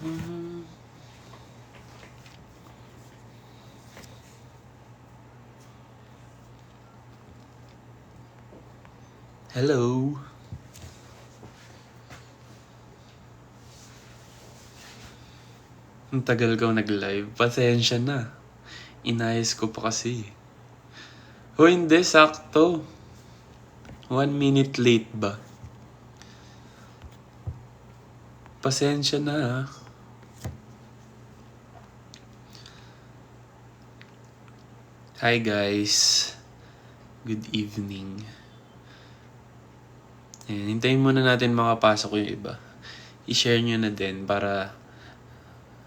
Mhm. Hello. Ang tagal ko nag-live. Pasensya na. Inayos ko pa kasi. O hindi, sakto. 1 minute late ba? Pasensya na ha. Hi guys. Good evening. Ayan, hintayin muna natin makapasok yung iba. I-share nyo na din para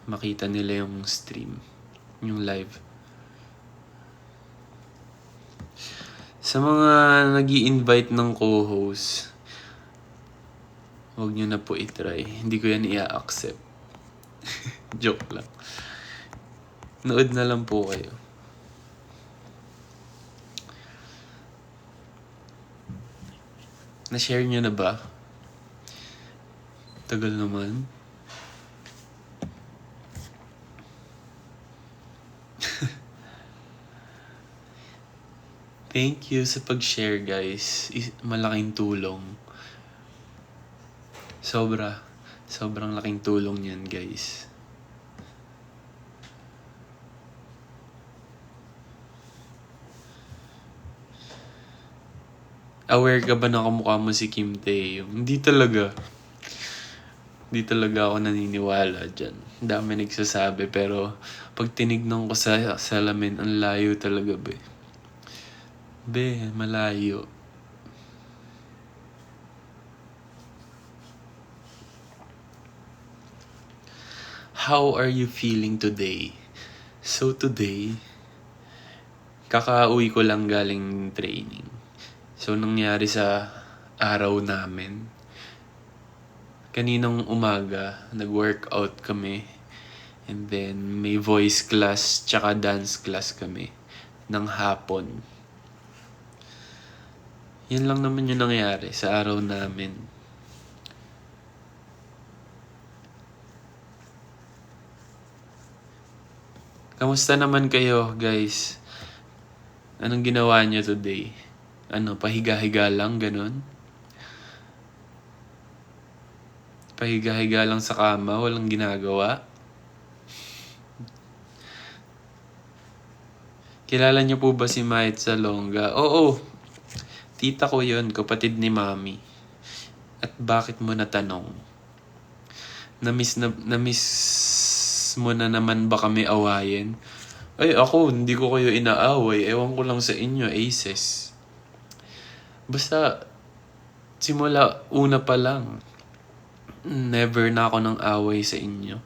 makita nila yung stream. Yung live. Sa mga nag-i-invite ng co-host, huwag nyo na po itry. Hindi ko yan i-accept. Joke lang. Nood na lang po kayo. Na-share nyo na ba? Tagal naman. Thank you sa pag-share guys. Malaking tulong. Sobrang laking tulong yan guys. Aware ka ba na kamukha mo si Kim Tae? Hindi talaga. Hindi talaga ako naniniwala dyan. Dami nagsasabi pero pag tinignan ko sa salamin, ang layo talaga be. Be, malayo. How are you feeling today? So today, kakauwi ko lang galing training. So nangyari sa araw namin, kaninang umaga, nag-workout kami. And then may voice class tsaka dance class kami ng hapon. Yan lang naman yung nangyari sa araw namin. Kamusta naman kayo, guys? Anong ginawa niyo today? Pahiga-higa lang, ganun? Pahiga-higa lang sa kama, walang ginagawa? Kilala niyo po ba si Mait Salonga? Oo, tita ko yun, kapatid ni Mami. At bakit mo natanong? Namiss mo na naman ba kami awayin? Ay, ako, hindi ko kayo inaaway. Ewan ko lang sa inyo, aces. Basta, simula una pa lang, never na ako ng away sa inyo.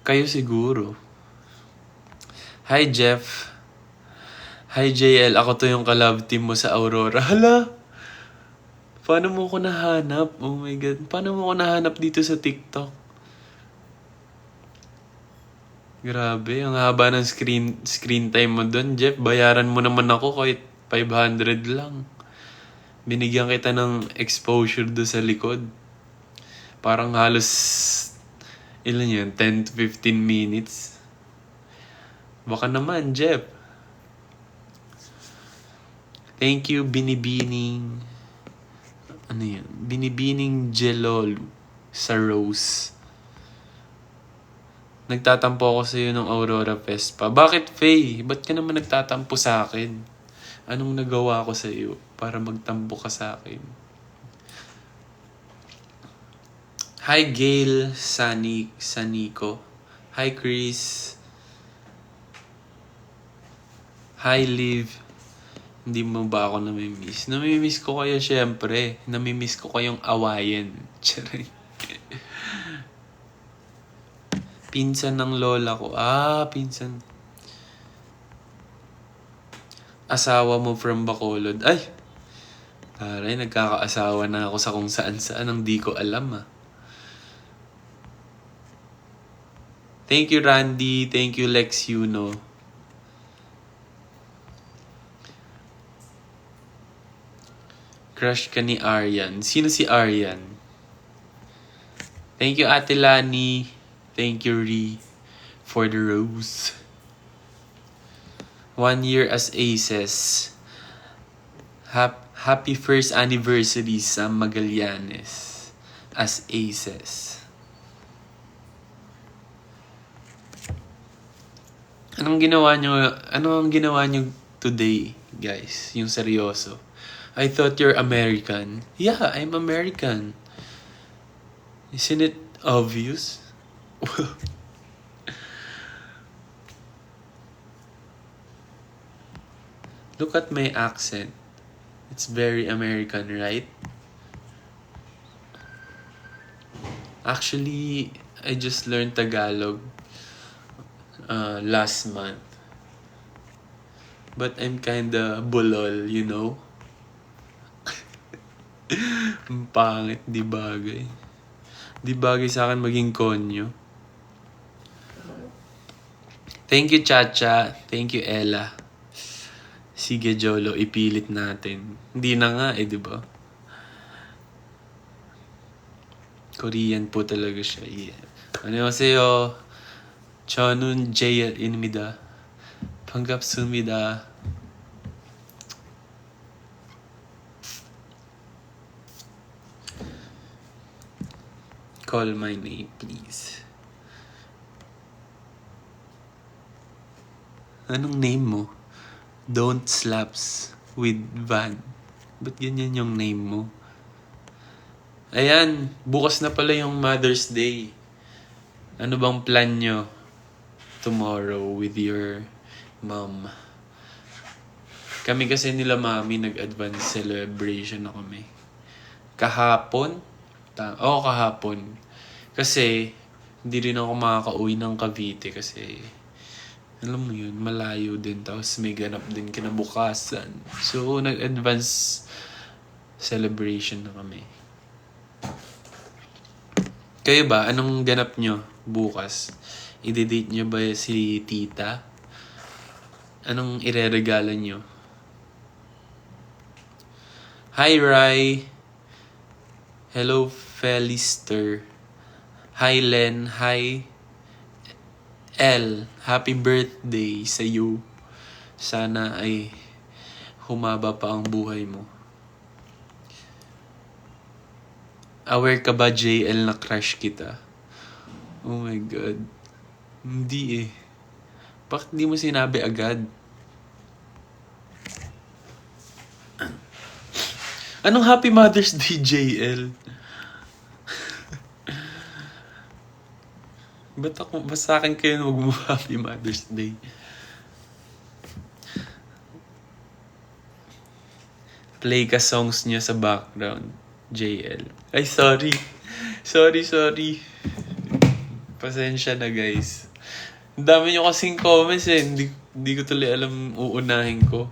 Kayo siguro. Hi, Jeff. Hi, JL. Ako to yung ka-love team mo sa Aurora. Hala! Paano mo ko nahanap? Oh my God. Paano mo ko nahanap dito sa TikTok? Grabe, ang haba ng screen time mo doon, Jeff. Bayaran mo naman ako kahit 500 lang. Binigyan kita ng exposure do sa likod. Parang halos, ilan yun, 10 to 15 minutes. Baka naman, Jeff. Thank you, Binibining. Ano yun? Binibining Jelol sa Rose. Nagtatampo ako sa iyo ng Aurora Fest pa. Bakit, Faye? Ba't ka naman nagtatampo sa akin? Anong nagawa ko sa iyo para magtampo ka sa akin? Hi, Gail Sanico. Hi, Chris. Hi, Liv. Hindi mo ba ako namimiss? Namimiss ko kayo syempre. Namimiss ko kayong awayin. Charay. Pinsan ng lola ko. Pinsan. Asawa mo from Bacolod. Ay! Taray, nagkakaasawa na ako sa kung saan-saan ang di ko alam Thank you, Randy. Thank you, Lex Yuno. Crush ka ni Aryan. Sino si Aryan? Thank you, Ate Lani. Thank you, Ree, for the rose. 1 year as Aces. Happy first anniversary sa Magallanes as Aces. Anong ginawa nyo today, guys? Yung seryoso. I thought you're American. Yeah, I'm American. Isn't it obvious? Look at my accent. It's very American, right? Actually, I just learned Tagalog last month. But I'm kinda bulol, you know? Ang pangit, di bagay. Di bagay sa akin maging konyo. Thank you, Chacha. Thank you, Ella. Sige, Jolo, ipilit natin. Hindi na nga di ba? Korean po talaga siya. Yeah. 안녕하세요. 저는 JL입니다. 반갑습니다. Call my name, please. Anong name mo? Don't slaps with Van. Ba't ganyan yung name mo? Ayan, bukas na pala yung Mother's Day. Ano bang plan nyo tomorrow with your mom? Kami kasi nila mami nag-advance celebration na kami. Kahapon? Kahapon. Kasi, hindi rin ako makaka-uwi ng Cavite kasi, alam mo yun, malayo din. Tapos may ganap din kinabukasan. So, nag-advance celebration na kami. Kayo ba? Anong ganap nyo bukas? I-date nyo ba si tita? Anong ireregalo nyo? Hi, Rai. Hello, Felister. Hi, Len. Hi, L. Happy birthday sa iyo. Sana ay humaba pa ang buhay mo. Aware ka ba, JL, na crush kita? Oh my God. Hindi eh. Bakit di mo sinabi agad? Anong Happy Mother's Day, JL? Ba't sa akin kayo mag-Happy Mother's Day? Play ka songs niya sa background, JL. Ay, sorry. Sorry. Pasensya na, guys. Ang dami nyo kasing comments eh. Hindi ko tuloy alam uunahin ko.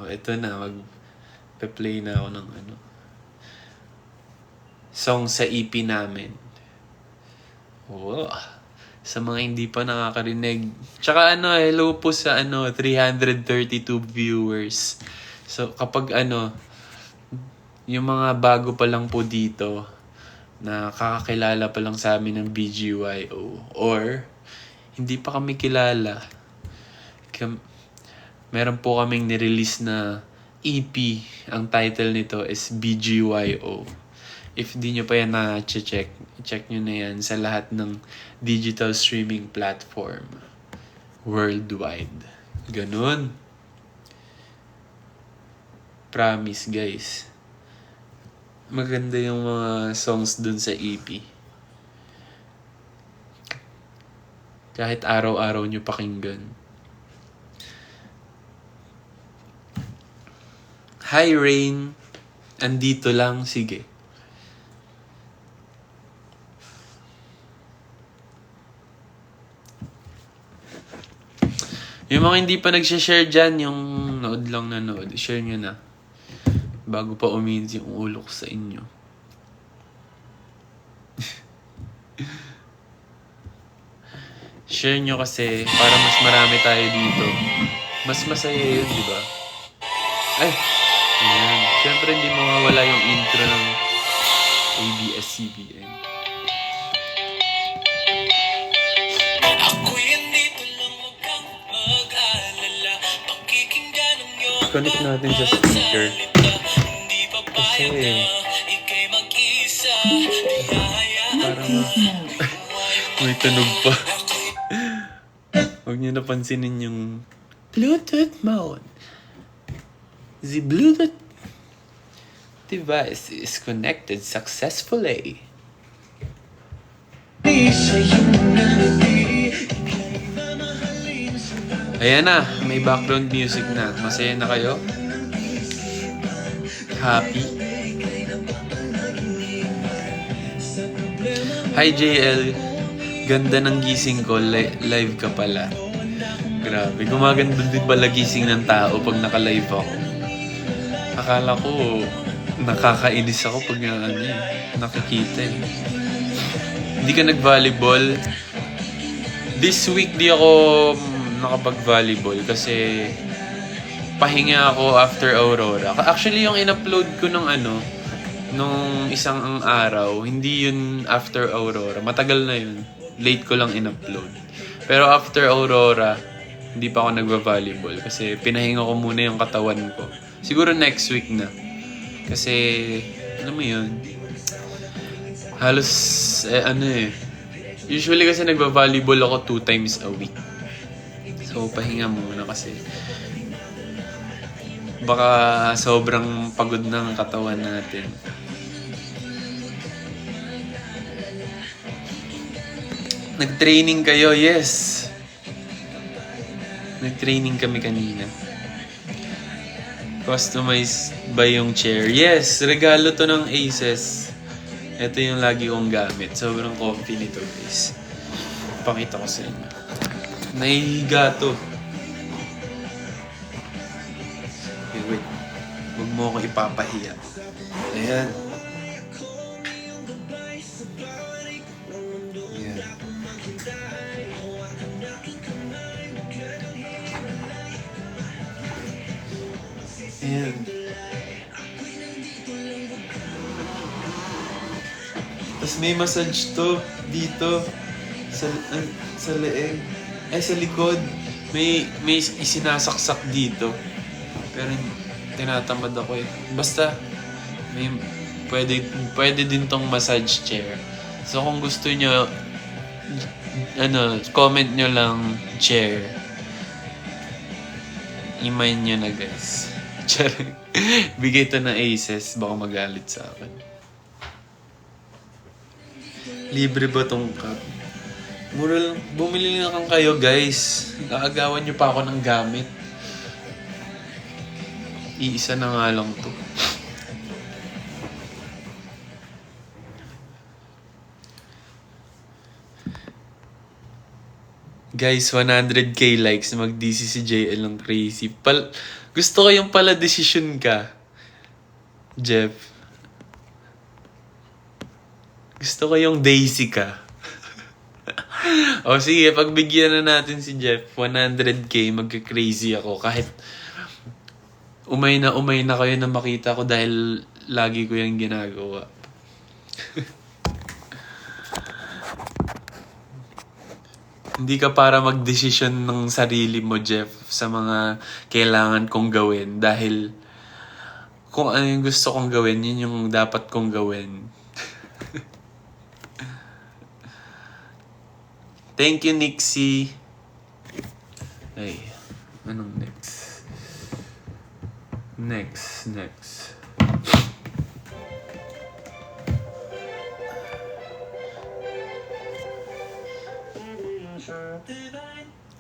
Ito na. Magpe-play na ako ng song sa EP namin. Sa mga hindi pa nakakarinig. Tsaka hello po sa 332 viewers. So, kapag yung mga bago pa lang po dito, na kakakilala pa lang sa amin ng BGYO, or hindi pa kami kilala, meron po kaming nirelease na EP. Ang title nito is BGYO. If di nyo pa yan na-check nyo na yan sa lahat ng digital streaming platform worldwide. Ganun. Promise, guys. Maganda yung mga songs dun sa EP. Kahit araw-araw nyo pakinggan. Hi, Rain. Andito lang. Sige. Yung mga hindi pa nag-share dyan, yung nood lang na nood, share nyo na. Bago pa uminit yung ulo ko sa inyo. Share nyo kasi para mas marami tayo dito. Mas masaya yun, di ba? Ay! Ayan. Siyempre hindi mawawala yung intro ng ABS-CBN. i-connect natin sa speaker. Kasi, parang may tunog pa. Huwag niyo napansinin yung Bluetooth mode. The Bluetooth device is connected successfully. Ayan na, may background music na. Masaya na kayo? Happy? Hi JL, ganda ng gising ko, live ka pala. Grabe, gumaganda din pala gising ng tao pag naka-live ako. Akala ko, nakakainis ako pag nakikita eh. Hindi ka nag-volleyball? This week di ako nakapag-volleyball kasi pahinga ako after Aurora. Actually, yung in-upload ko nung nung isang araw, hindi yun after Aurora. Matagal na yun. Late ko lang in-upload. Pero after Aurora, hindi pa ako nagva-volleyball kasi pinahinga ko muna yung katawan ko. Siguro next week na. Kasi, alam mo yun, halos, usually kasi nagva-volleyball ako 2 times a week. So, pahinga muna kasi baka sobrang pagod ng katawan natin. Nag-training kayo? Yes. Nag-training kami kanina. Customize ba yung chair? Yes, regalo to ng Aces. Ito yung lagi kong gamit. Sobrang comfy nito, guys. Pakita ko sa inyo. Nahihiga to. Okay, wait. Huwag mo ako ipapahiya. Ayan. Ayan. Ayan. Tapos may massage to dito sa leeg. Ay, sa likod. May isinasaksak dito. Pero tinatamad ako eh. Basta may pwede din tong massage chair. So kung gusto nyo, comment nyo lang chair. Imayin nyo na, guys. Bigay to na Aces, baka magalit sa akin. Libre ba tong cup? Mura lang. Bumili na kang kayo, guys. Nakagawan nyo pa ako ng gamit. Iisa na nga lang to. Guys, 100k likes. Mag-DC si JL ng crazy. Gusto ko yung pala decision ka, Jeff. Gusto ko yung Daisy ka. O sige, pagbigyan na natin si Jeff. 100k, magka-crazy ako. Kahit umay na kayo na makita ko dahil lagi ko yung ginagawa. Hindi ka para mag-desisyon ng sarili mo, Jeff, sa mga kailangan kong gawin. Dahil kung ano yung gusto kong gawin, yun yung dapat kong gawin. Thank you, Nixie. Ay, anong next? Next.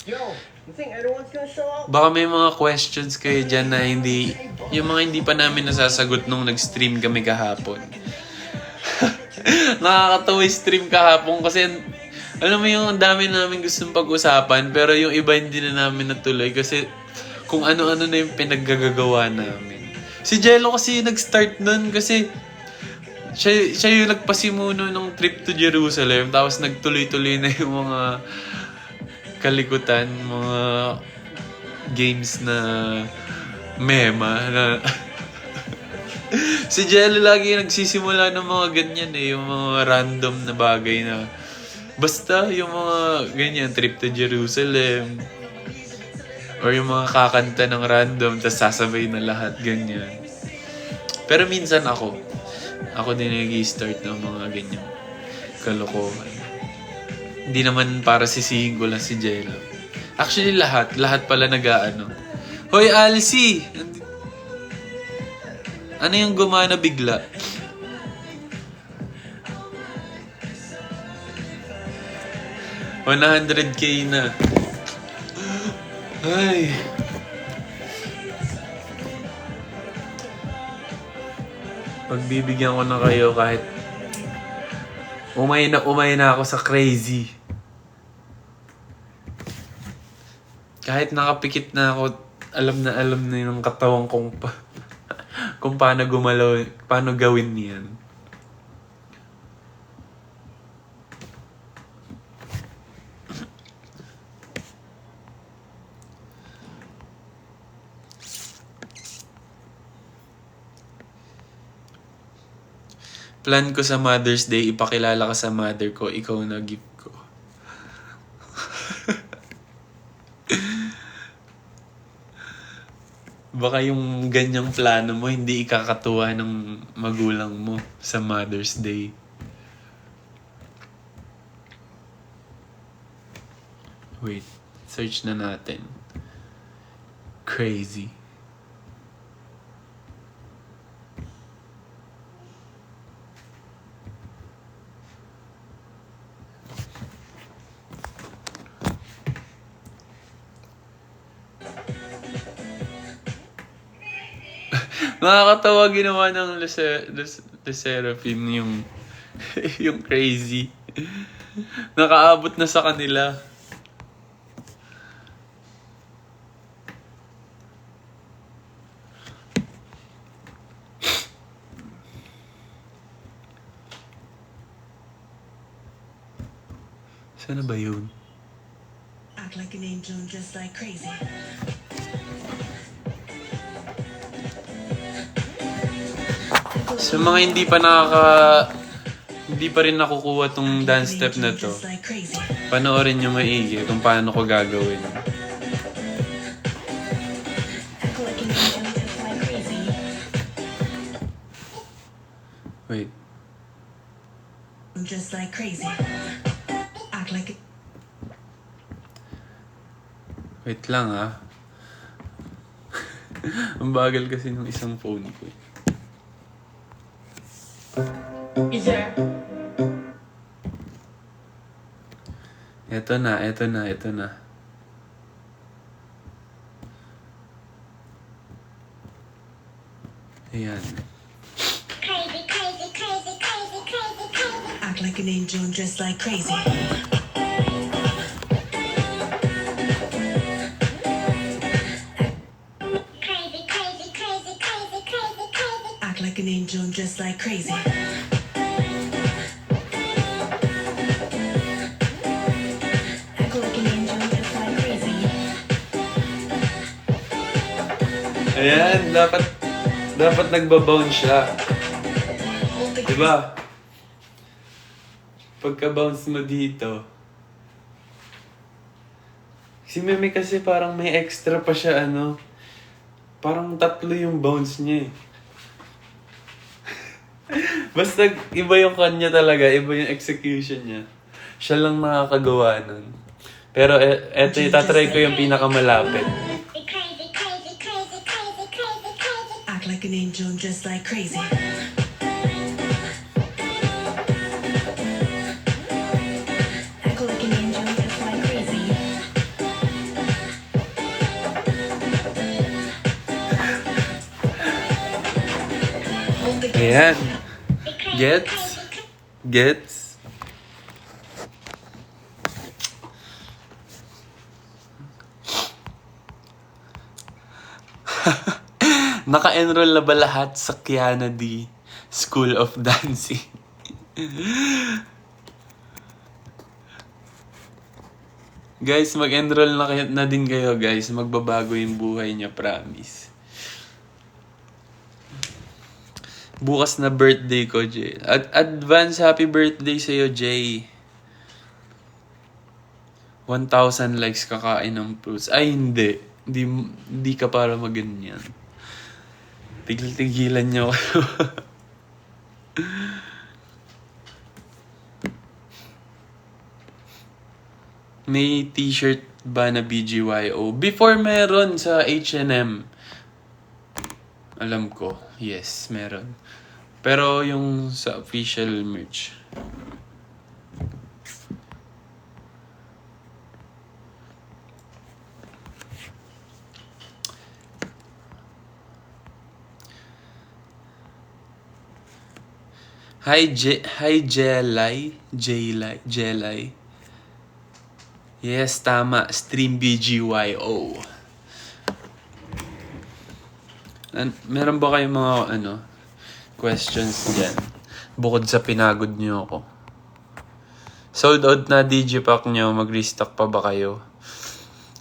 Yo, you think everyone's gonna show up? Baka may mga questions kayo dyan na yung mga hindi pa namin nasasagot nung nag-stream kami kahapon. Nakakatawa yung stream kahapon kasi alam mo yung dami namin gustong pag-usapan pero yung iba hindi na namin natuloy kasi kung ano-ano na yung pinaggagawa namin. Si Jello kasi yung nag-start nun kasi siya yung nagpasimuno ng trip to Jerusalem tapos nagtuloy-tuloy na yung mga kalikutan, mga games na mema na si Jello lagi nagsisimula ng mga ganyan yung mga random na bagay na basta yung mga ganyan, trip to Jerusalem Or yung mga kakanta ng random, tas sasabay na lahat, ganyan. Pero minsan ako din nag-i-start ng mga ganyan kalokohan. Hindi naman para sisihin ko lang si Jello. Actually, lahat pala nag-aano. Hoy, Alcy! Ano yung gumana bigla? $100K na. Ay. Pagbibigyan ko na kayo kahit umay na ako sa crazy. Kahit nakapikit na ako, alam na yung katawan kong kung paano gumalaw, paano gawin niyan. Plan ko sa Mother's Day, ipakilala ka sa mother ko, ikaw na gift ko. Baka yung ganyang plano mo, hindi ikakatuwa ng magulang mo sa Mother's Day. Wait, search na natin. Crazy. Nakakatawa ginawa ng Le Seraphim yung yung crazy. Nakaabot na sa kanila. Sana ba yun? Act like an angel and just like crazy. Sa mga hindi pa rin nakukuha tong dance step na to, panoorin nyo maigi kung paano ko gagawin. Wait. Just like crazy. Act like it. Wait lang ah. Ang bagal kasi ng isang phone ko eh. Is there? Ito na. Ayan. Crazy, crazy, crazy, crazy, crazy, crazy. Act like an angel and just like crazy. Crazy, crazy, crazy, crazy, crazy, crazy. Act like an angel and just like crazy. Act like an angel and just like crazy. Ayan, dapat nagbabounce siya. Diba? Pagka-bounce mo dito. Si Meme kasi parang may extra pa siya parang 3 yung bounce niya eh. Basta iba yung kanya talaga, iba yung execution niya. Siya lang nakakagawa nun. Pero eto, itatry ko yung pinakamalapit. Crazy, crazy, crazy, crazy, crazy, crazy. Act like an angel and just like crazy. Act like an angel and just like crazy. Ayan. Gets? Naka-enroll na ba lahat sa Kiana D School of Dancing? Guys, mag-enroll na din kayo, guys. Magbabago yung buhay niya, promise. Bukas na birthday ko, Jay. Advance happy birthday sa'yo, Jay. 1,000 likes kakain ng fruits. Ay, hindi. Hindi ka para maganyan. Tigil-tigilan niyo ako. May t-shirt ba na BGYO? Before meron sa H&M. Alam ko, yes, meron. Pero yung sa official merch. Hi Jelay. Yes, tama. Stream BGYO. Meron ba kayong mga questions dyan? Bukod sa pinagod niyo ako. Sold out na Digipack niyo. Mag-restock pa ba kayo?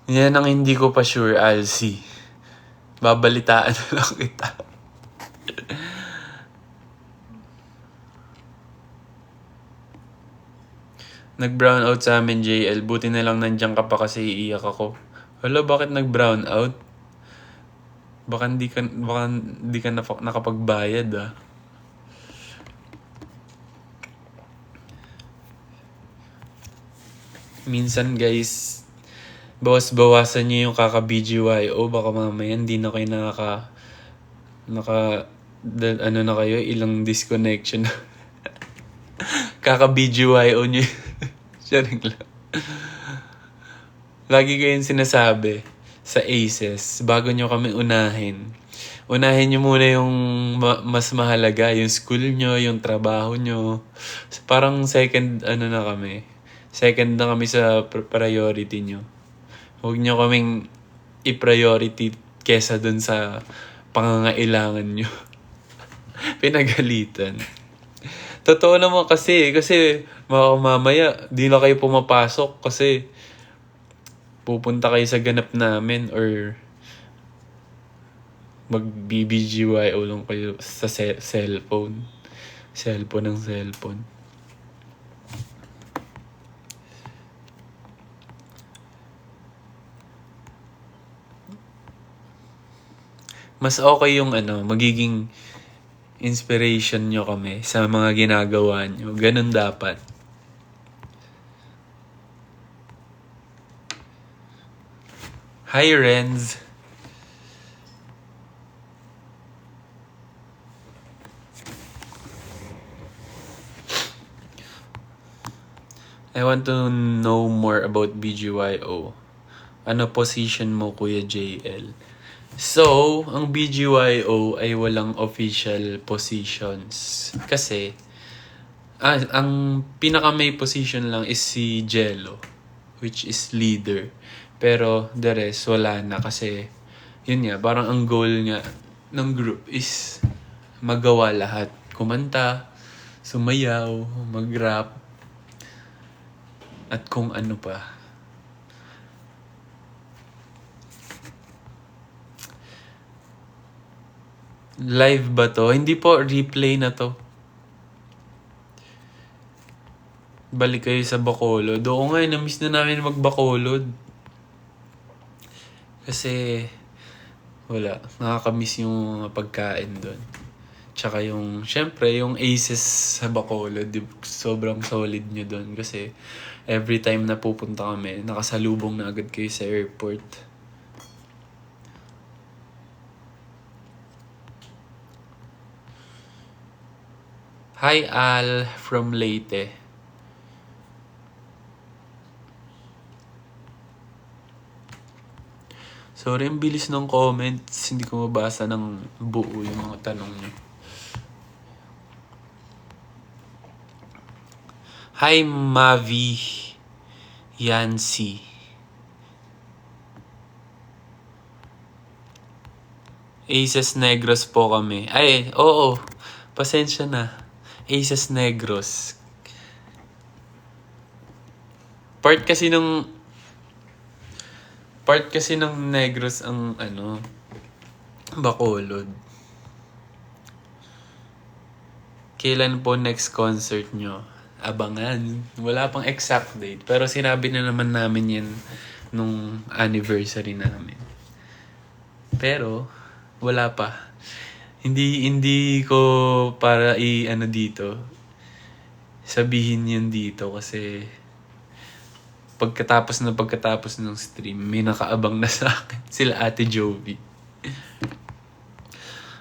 Yan ang hindi ko pa sure, Alcy. Babalitaan na lang kita. Nag-brown out sa amin, JL. Buti na lang nandiyan ka pa kasi iiyak ako. Hala, bakit nag-brown out? Baka hindi ka nakapagbayad, ah. Minsan, guys, bawasan niyo yung kaka-BGYO. Baka mamaya hindi na kayo na kayo, ilang disconnection. Kaka-BGYO niyo. Sharing lang. Lagi kayong sinasabi sa Aces, bago nyo kami unahin nyo muna yung mas mahalaga, yung school nyo, yung trabaho nyo. Parang second na kami. Second na kami sa priority nyo. Huwag nyo kaming i-priority kesa dun sa pangangailangan nyo. Pinagalitan. Totoo naman kasi mamaya di na kayo pumapasok kasi pupunta kayo sa ganap namin or mag-BBGYO lang kayo sa cellphone. Cellphone. Mas okay yung magiging inspiration nyo kami sa mga ginagawa nyo. Ganun dapat. Hi, Renz. I want to know more about BGYO. Ano position mo, Kuya JL? So, ang BGYO ay walang official positions. Kasi, ang pinaka may position lang is si Jello, which is leader. Pero, the rest, wala na. Kasi, yun nga, parang ang goal nga ng group is magawa lahat. Kumanta, sumayaw, mag-rap, at kung ano pa. Live ba to? Hindi po, replay na to. Balik kayo sa Bacolod. Oo nga, na-miss na namin mag-Bacolod. Kasi, wala. Nakakamiss yung pagkain doon. Tsaka yung, syempre, yung Aces sa Bacolod. Sobrang solid nyo doon. Kasi, every time na pupunta kami, nakasalubong na agad kayo sa airport. Hi, Al from Leyte. Sorry, ang bilis ng comments. Hindi ko mabasa ng buo yung mga tanong niyo. Hi, Mavi Yancy. Aces Negros po kami. Ay, oo. Pasensya na. Aces Negros. Part kasi ng Negros ang Bacolod. Kailan po next concert nyo? Abangan. Wala pang exact date. Pero sinabi na naman namin yan nung anniversary namin. Pero, wala pa. Hindi ko para i-ano dito, sabihin yun dito kasi pagkatapos ng stream, may nakaabang na sa akin. Sila Ate Jovi.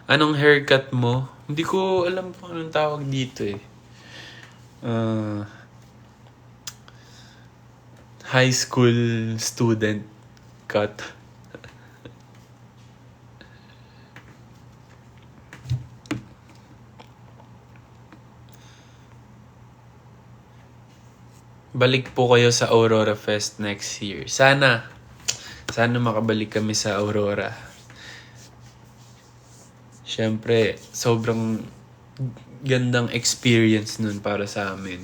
Anong haircut mo? Hindi ko alam kung anong tawag dito eh. High school student cut. Balik po kayo sa Aurora Fest next year. Sana makabalik kami sa Aurora. Siyempre, sobrang gandang experience nun para sa amin.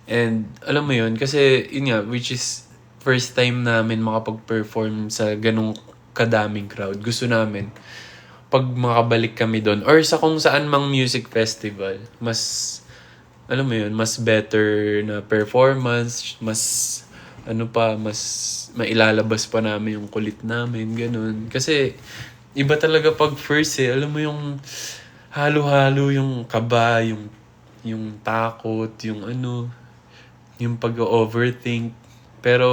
And alam mo yun, kasi yun nga, which is first time namin makapag-perform sa ganong kadaming crowd. Gusto namin, pag makabalik kami doon, or sa kung saan mang music festival, mas, alam mo yun, mas better na performance, mas, mas mailalabas pa namin yung kulit namin, ganun. Kasi, iba talaga pag first eh, alam mo yung halo-halo yung kaba, yung takot, yung pag-overthink. Pero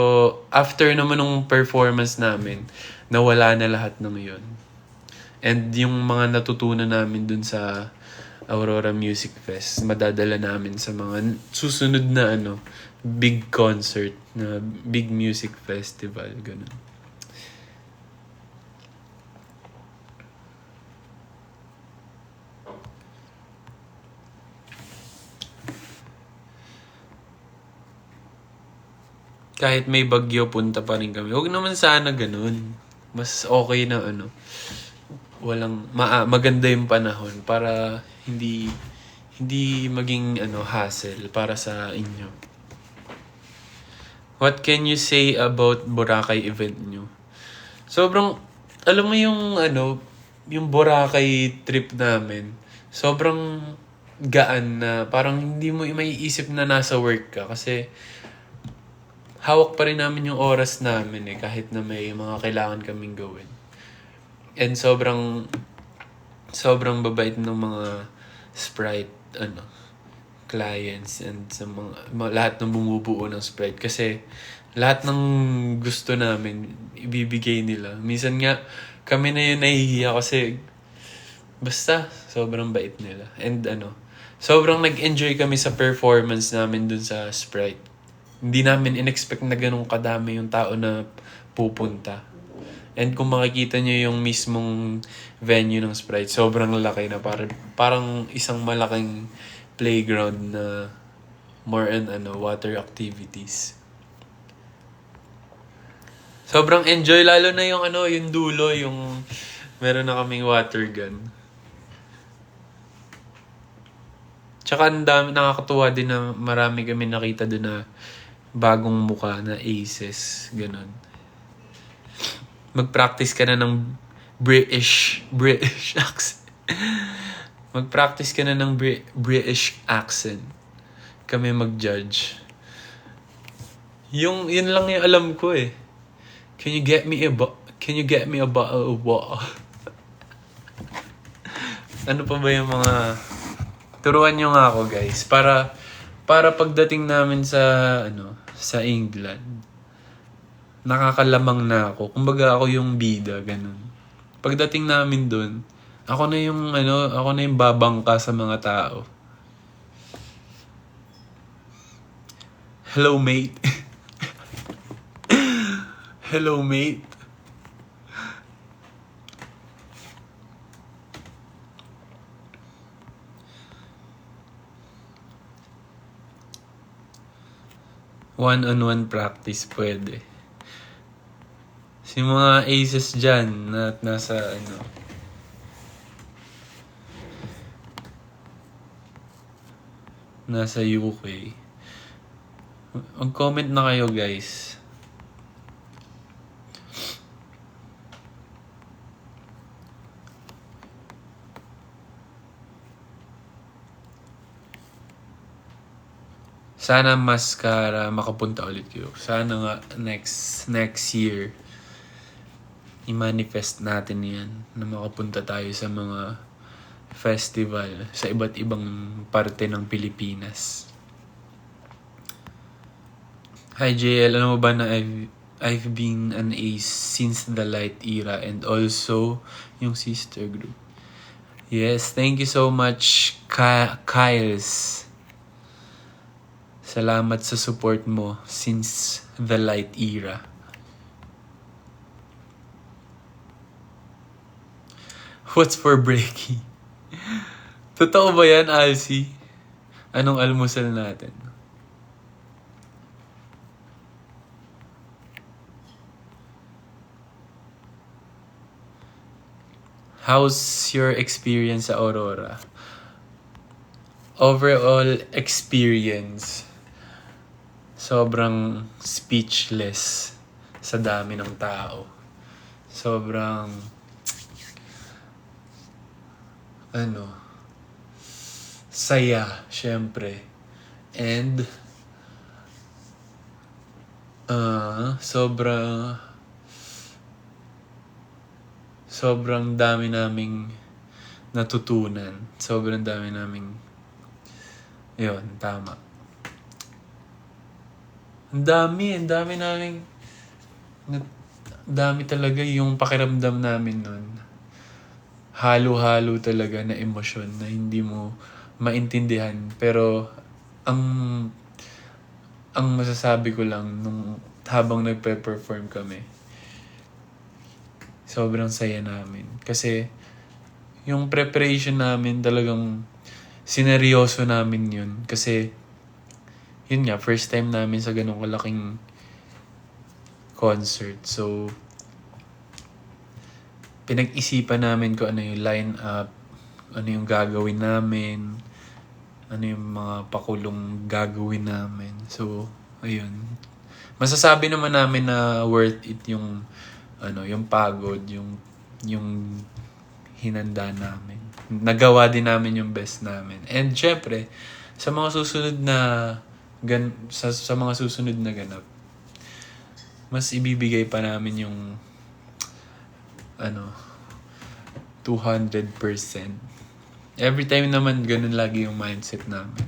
after naman ng performance namin, nawala na lahat ng yun. And yung mga natutunan namin dun sa Aurora Music Fest, madadala namin sa mga susunod na big concert, na big music festival, ganun. Kahit may bagyo, punta pa rin kami. Huwag naman sana ganun. Mas okay na maganda yung panahon para hindi maging hassle para sa inyo. What can you say about Boracay event nyo? Sobrang, alam mo yung Boracay trip namin, sobrang gaan na parang hindi mo maiisip na nasa work ka kasi hawak pa rin namin yung oras namin kahit na may mga kailangan kaming gawin. And sobrang babait ng mga Sprite clients and sa mga lahat ng bumubuo ng Sprite kasi lahat ng gusto namin ibibigay nila. Minsan nga kami na yun nahihiya kasi basta sobrang bait nila. And sobrang nag-enjoy kami sa performance namin dun sa Sprite. Hindi namin in-expect na ganun kadami yung tao na pupunta. And kung makikita nyo yung mismong venue ng Sprite, sobrang laki na parang isang malaking playground na more on water activities. Sobrang enjoy, lalo na yung yung dulo, yung meron na kaming water gun. Tsaka ang dami, nakakatuwa din na marami kami nakita doon na bagong mukha na aces, ganun. Mag-practice ka na ng British accent. Mag-practice ka na ng British accent. Kami mag-judge. Yun lang yung alam ko eh. Can you get me a bottle of water? Ano pa ba yung mga... Turuan nyo nga ako guys. Para pagdating namin sa England, nakakalamang na ako. Kumbaga ako yung bida, ganun. Pagdating namin dun, ako na yung babangka sa mga tao. Hello, mate. Hello, mate. One-on-one practice pwede. Si mga aces dyan na nasa nasa UK. Mag-comment na kayo guys. Sana makapunta ulit kayo. Sana nga next year. i-manifest natin yan na makapunta tayo sa mga festival sa iba't ibang parte ng Pilipinas. Hi JL, alam mo ba na I've been an ace since the light era and also yung sister group. Yes, thank you so much, Kyles. Salamat sa support mo since the light era. What's for breaking? Totoo ba yan, Alcy? Anong almusal natin? How's your experience sa Aurora? Overall experience, sobrang speechless sa dami ng tao. Sobrang, saya, syempre. And, sobrang dami naming natutunan. Sobrang dami naming, yun, tama. Ang dami naming, dami talaga yung pakiramdam namin nun. Halo-halo talaga na emosyon na hindi mo maintindihan. Pero, ang masasabi ko lang nung habang nagpe-perform kami, sobrang saya namin. Kasi, yung preparation namin talagang sineryoso namin yun. Kasi, yun nga, first time namin sa ganong kalaking concert. So, pinag-isipan namin kung ano yung line-up, ano yung gagawin namin, ano yung mga pakulong gagawin namin. So, ayun. Masasabi naman namin na worth it yung yung pagod, yung hinanda namin. Nagawa din namin yung best namin. And syempre, sa mga susunod na sa mga susunod na ganap, mas ibibigay pa namin yung 200%. Every time naman ganun lagi yung mindset namin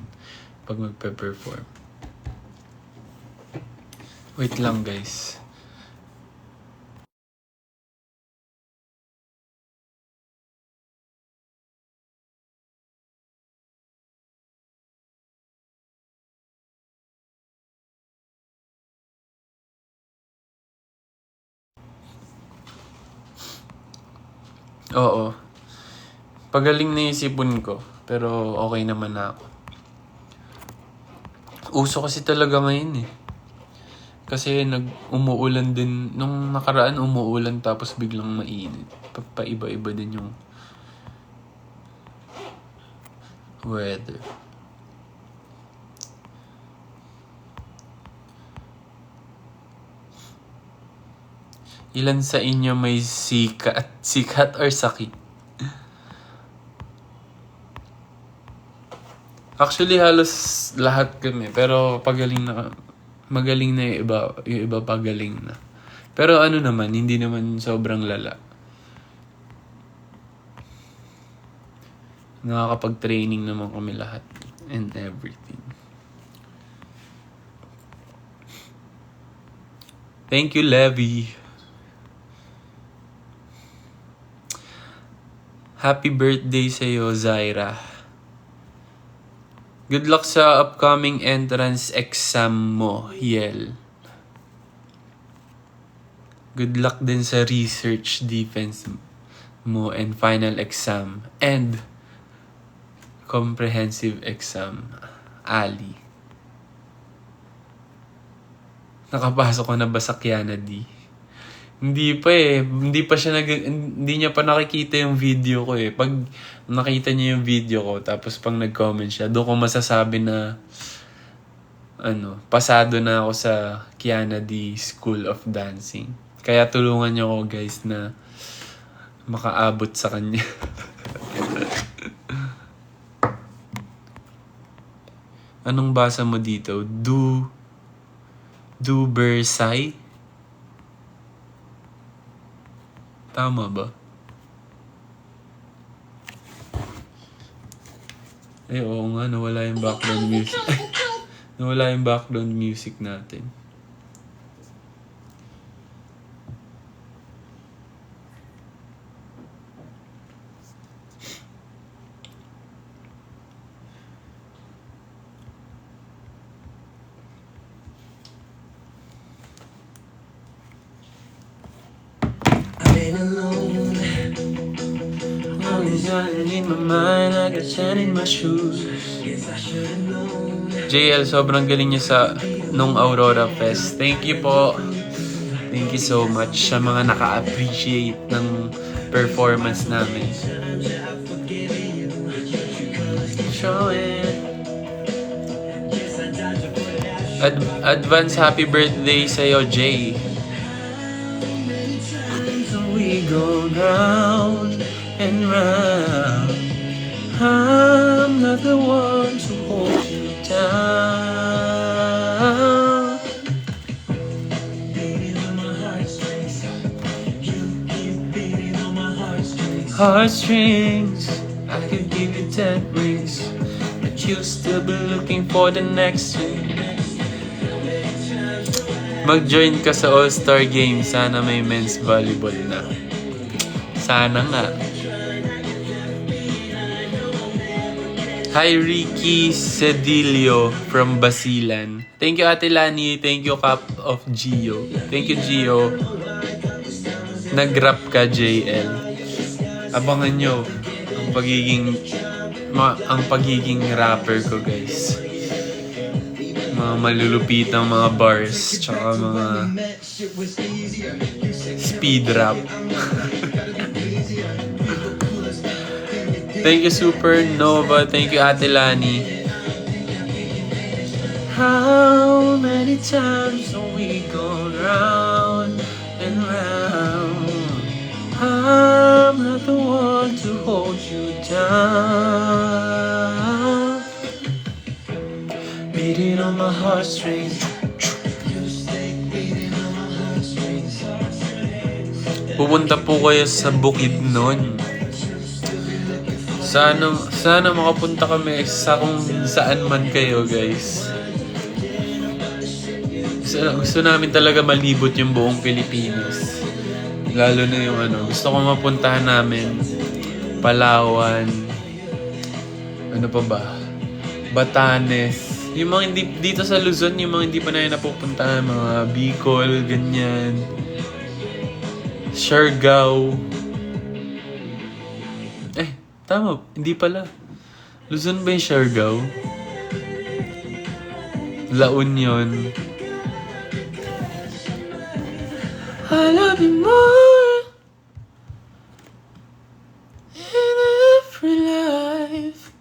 pag magpe-perform. Wait lang guys. Oo. Pagaling na yung sipon ko. Pero okay naman na ako. Uso kasi talaga ngayon eh. Kasi umuulan din. Nung nakaraan umuulan tapos biglang mainit. Paiba-iba din yung weather. Ilan sa inyo may sikat or sakit? Actually, halos lahat kami. Pero magaling na yung iba pagaling na. Pero naman, hindi naman sobrang lala. Nakakapag-training naman kami lahat. And everything. Thank you, Levy. Happy birthday sa'yo, Zaira. Good luck sa upcoming entrance exam mo, Yel. Good luck din sa research defense mo and final exam. And comprehensive exam, Ali. Nakapasok ko na ba sa Kiana D? Hindi pa eh. Hindi niya pa nakikita yung video ko eh. Pag nakita niya yung video ko, tapos pag nag-comment siya, doon ko masasabi na pasado na ako sa Kiana D School of Dancing. Kaya tulungan niyo ako guys na makaabot sa kanya. Anong basa mo dito? Du Bersay? Tama ba? Oo nga, nawala yung background music. Nawala yung background music natin. Been alone. Only shining in my mind, I got shine in my shoes. Guess I should've known. JL, sobrang galing niya sa nung Aurora Fest. Thank you po. Thank you so much sa mga naka-appreciate ng performance namin. Show it. Advance happy birthday sa'yo, Jay. We go round and round. I'm not the one to hold you down. Beating on my heartstrings. You keep beating on my heartstrings. Heartstrings, I could give you 10 rings, but you still be looking for the next ring. Mag-join ka sa All-Star Game. Sana may men's volleyball na. Sana nga. Hi, Ricky Cedilio from Basilan. Thank you, Ate Lani. Thank you, Cup of Gio. Thank you, Gio. Nag-rap ka, JL. Abangan nyo ang pagiging rapper ko, guys. Mga malulupitang mga bars, tsaka mga speed rap. Thank you, Supernova. Thank you, Ate Lani. How many times have we gone round and round? I'm not the one to hold you down. Beating on my heartstrings. Pupunta po kayo sa Bukidnon. Sana makapunta kami sa kung saan man kayo, guys. Gusto namin talaga malibot yung buong Pilipinas. Lalo na yung gusto ko mapuntahan namin Palawan. Ano pa ba? Batanes. Yung mga hindi, dito sa Luzon, yung mga hindi pa na napupuntahan, mga Bicol, ganyan. Siargao. Tama, hindi pala. Luzon ba yung Siargao? La Union. I love you more in every life.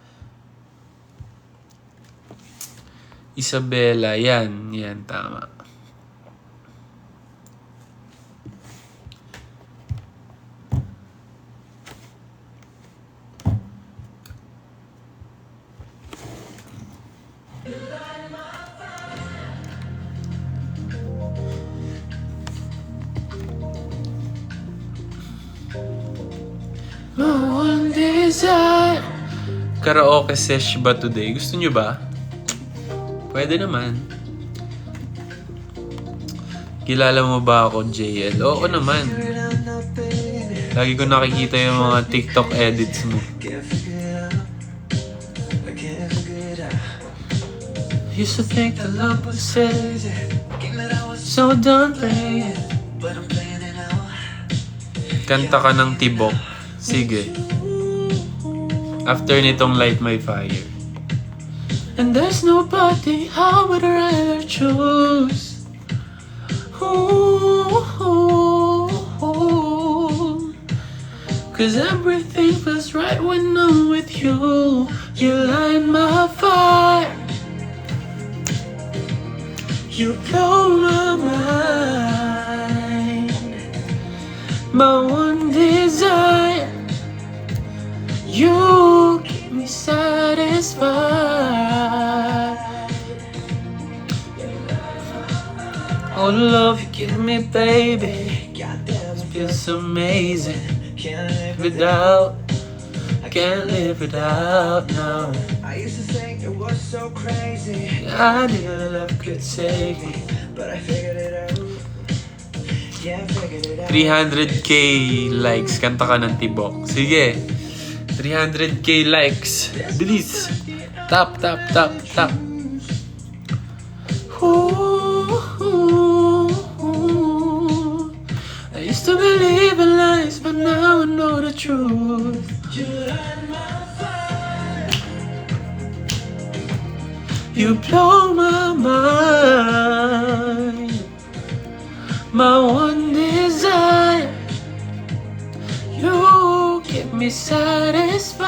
Isabela, yan, tama. My one desire. Karaoke sesh ba today? Gusto nyo ba? Pwede naman. Kilala mo ba ako, JL? Oo naman. Lagi ko nakikita yung mga TikTok edits mo. Used to think that love was easy, so done playing, but I'm playing it out. Kanta ka ng Tibok. Sige. After nitong Light My Fire. And there's nobody I would rather choose. Ooh, ooh, ooh. Cause everything feels right when I'm with you. You light my fire. You blow my mind. My one desire. You keep me satisfied. All the love you give me, baby, is feels amazing. Without, I can't live without, no. I used to think it was so crazy, I knew love could save me. but I figured it out. Yeah, I figured it out. 300k likes, kanta ka ng tibok. Sige. 300k likes. Bilis. Tap, tap, tap, tap. I used to believe in lies, but now I know the truth. You blow my mind. My one desire, you keep me satisfied.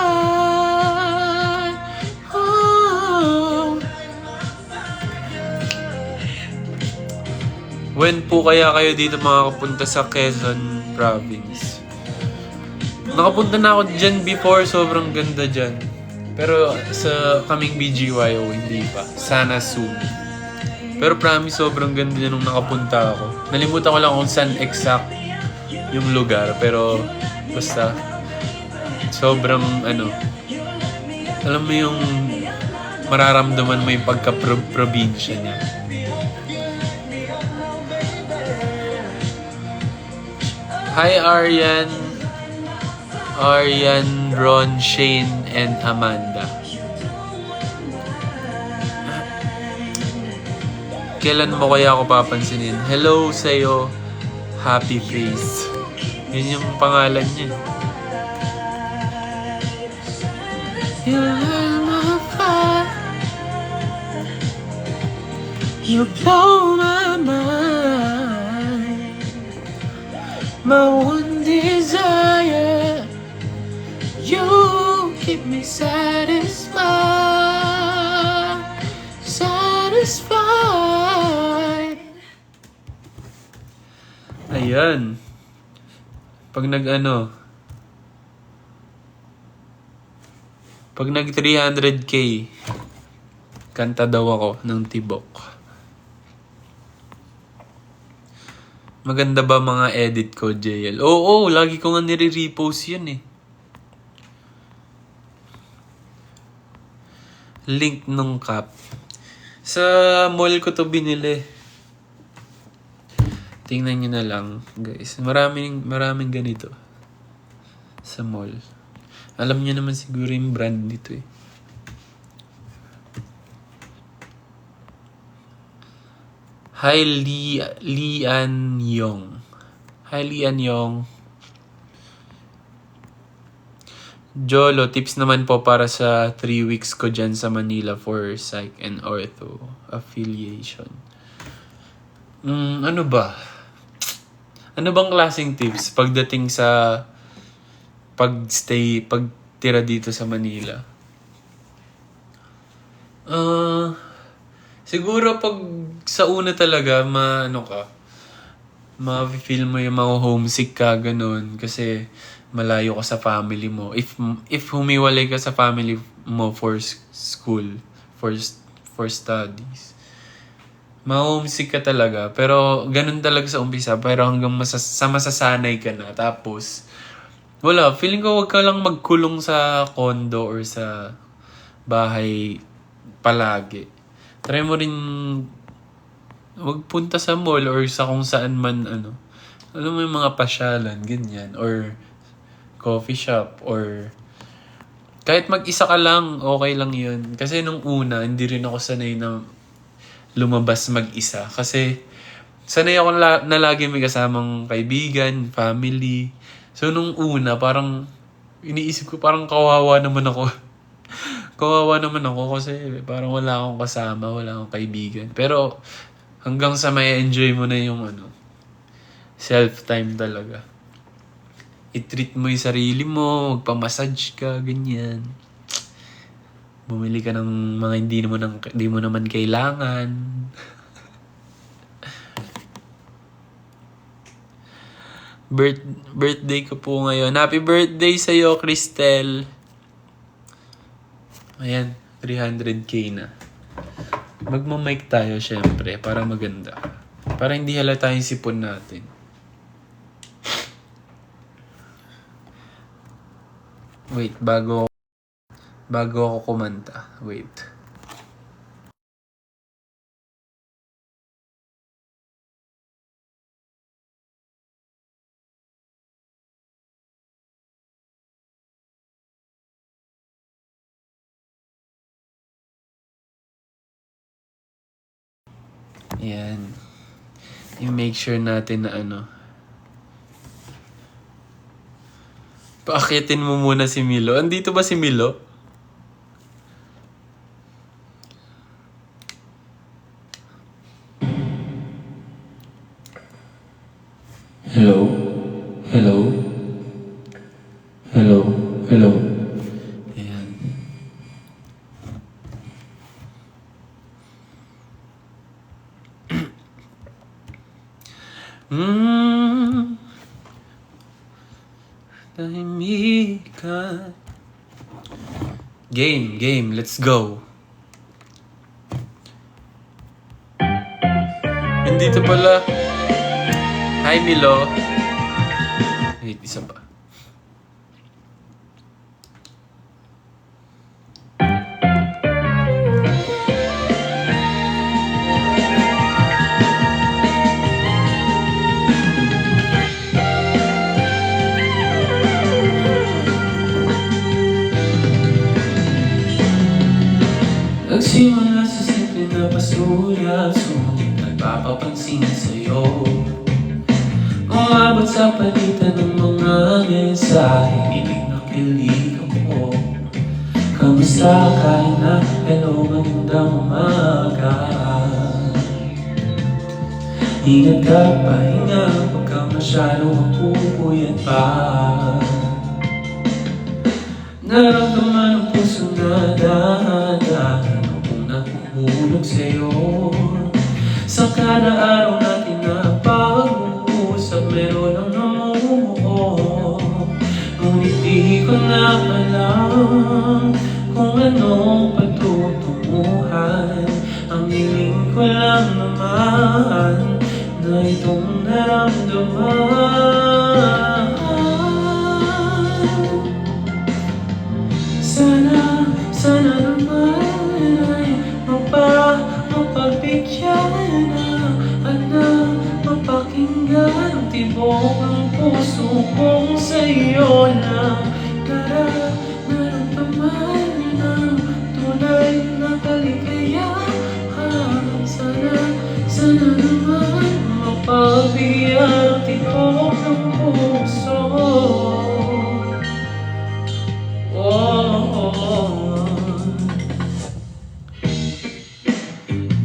Oh. When po kaya kayo dito makakapunta sa Quezon Province? Nakapunta na ako dyan before, sobrang ganda dyan. Pero sa kaming BGYO, hindi pa. Sana soon. Pero promise, sobrang ganda niya nung nakapunta ako. Nalimutan ko lang kung saan exact yung lugar. Pero basta, sobrang alam mo yung mararamdaman mo yung pagka-probinsya niya. Hi Aryan, Ron, Shane, and Amanda. Kailan mo kaya ako papansinin? Hello sa'yo, Happy Face. Yun yung pangalan niya. You light my fire. You blow my mind. My one desire. You keep me satisfied. Satisfied. Ayan. Pag pag nag 300k, kanta daw ako ng tibok. Maganda ba mga edit ko, JL? Oo, lagi ko nga nire-repost yun eh. Link nung cap. Sa mall ko to binili. Tingnan nyo na lang, guys. Maraming ganito. Sa mall. Alam nyo naman siguro yung brand nito eh. Hi, Lian Yong. Hi, Lian Yong. Jolo, tips naman po para sa 3 weeks ko dyan sa Manila for psych and ortho affiliation. Ano ba? Ano bang klaseng tips pagdating sa pagtira dito sa Manila? Siguro pag sa una talaga, ma-feel mo yung mga homesick ka, ganun. Kasi malayo ka sa family mo. If humiwalay ka sa family mo for school, for studies, ma-homesick ka talaga. Pero ganun talaga sa umpisa. Pero hanggang masasanay ka na. Tapos, wala. Feeling ko wag ka lang magkulong sa condo or sa bahay palagi. Try mo rin magpunta sa mall or sa kung saan man alam mo yung mga pasyalan, ganyan. Or coffee shop or kahit mag-isa ka lang, okay lang yun. Kasi nung una, hindi rin ako sanay na lumabas mag-isa. Kasi sanay ako na lagi may kasamang kaibigan, family. So nung una, parang iniisip ko parang kawawa naman ako. Kawawa naman ako kasi parang wala akong kasama, wala akong kaibigan. Pero hanggang sa may enjoy mo na yung self-time talaga. I-treat mo yung sarili mo, magpa-massage ka, ganyan. Bumili ka ng mga hindi mo naman kailangan. Birthday ko po ngayon. Happy birthday sa'yo, Cristel. Ayan, 300k na. Magmamic tayo, syempre, para maganda. Para hindi halata yung sipon natin. Wait, bago ako kumanta. Wait. Yan. I-make sure natin na ano. Paakitin mo muna si Milo. Andito ba si Milo? Hello? Hello? Hello? Hello? Ayan. Tahimikan. Game. Let's go. Nandito pala. Hi, Milo. Wait, isa pa. Nagsimula sa simple na pasulat, sumunod nagpapapansin sa'yo. Umabot sa palitan ng mga mensahe, ibig na kilig ako. Kamusta, kain na, hello, magandang umaga. Ingat ka, pahinga, huwag ka masyadong mapupuyat pa. Naramdaman ang puso na dahan-dahan ang unang humulog sa'yo. Sa kada araw natin na pag-uusap, meron ang namumuo. Ngunit di ko na alam kung anong patutunguhan. Ang hiling ko lang naman na itong naramdaman. Sana naman ay mapagbigyan na at na mapakinggan ang tibok ng puso kong sa'yo na naramdaman ng tunay na kaligayahan. Sana naman mapagbigyan ang tibok ng puso.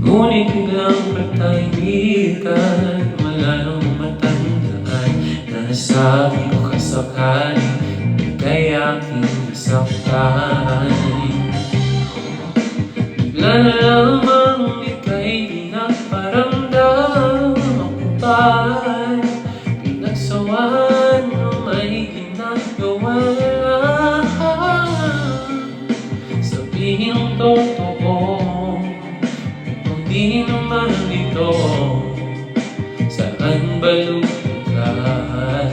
Ngunit biglang patahimikan, wala nang matandaan. Nasabi ko kasakali, ika'y aking nasaktan. Bigla na lamang ika'y pinagparamdam. Ako ba'y pinagsawan o may ginagawa lang? Sabihin ang totoo, di naman ito, saan ba lugar?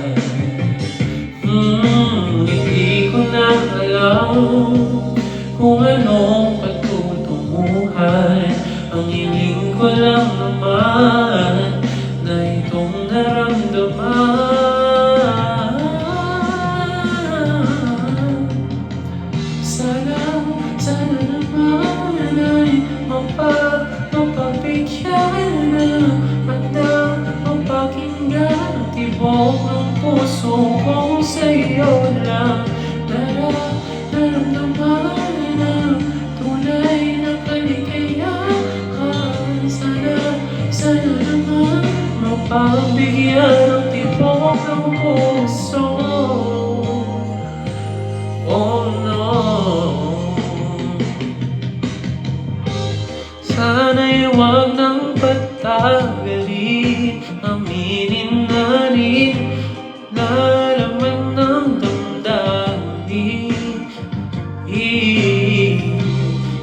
Hindi ko na alam kung anong patutunguhan. Ang hiling ko lang naman na itong naramdaman. Sana naman ay mapagbigyan na at na mapakinggan ang tibok ng puso kong sa'yo lang. Naramdaman ng tunay na kaligayahan. Sana naman mapagbigyan ang tibok ng puso. Oh no. Sana'y huwag nang patagalin, aminin na rin nalaman ng damdamin.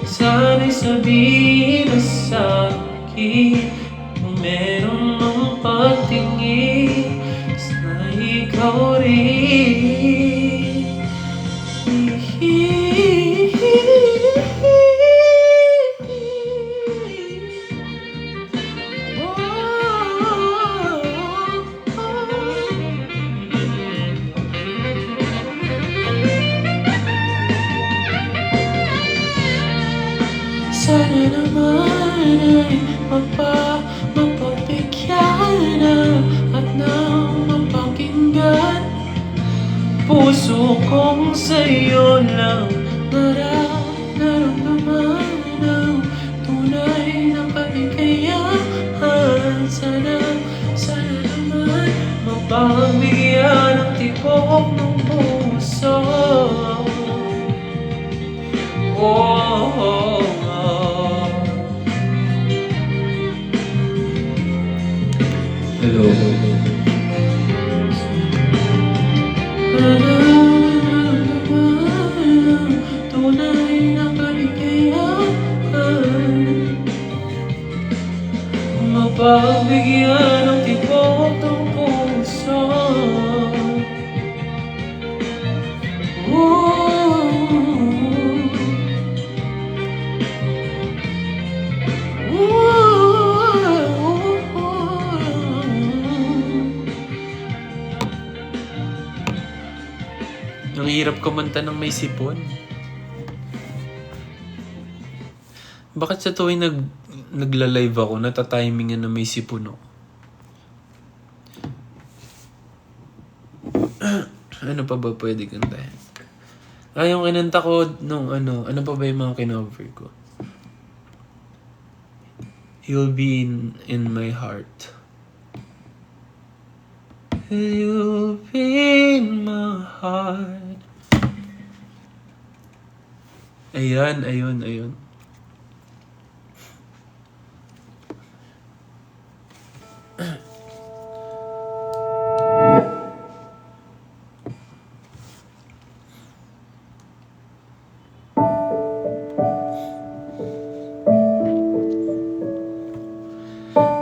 Sana'y sabihin na sa'kin kung meron mang pagtingin sa ikaw rin. Mapagbigyan at nang mapakinggan. Puso kong sa'yo lang nararamdaman ng tunay na kaligayahan. Sana naman mapagbigyan ng tibok ng puso. Oh. Hello. Tunay na kaligayahan. Mapagbigyan ng tibok ng puso. Ang hirap kumanta ng may sipon. Bakit sa tuwing nagla-live ako, natatimingan na may sipon ako? Ano pa ba pwede kantahin? Yung kinanta ko nung ano pa ba yung mga kinover ko? You'll be in my heart. You'll be in my heart. Ayun.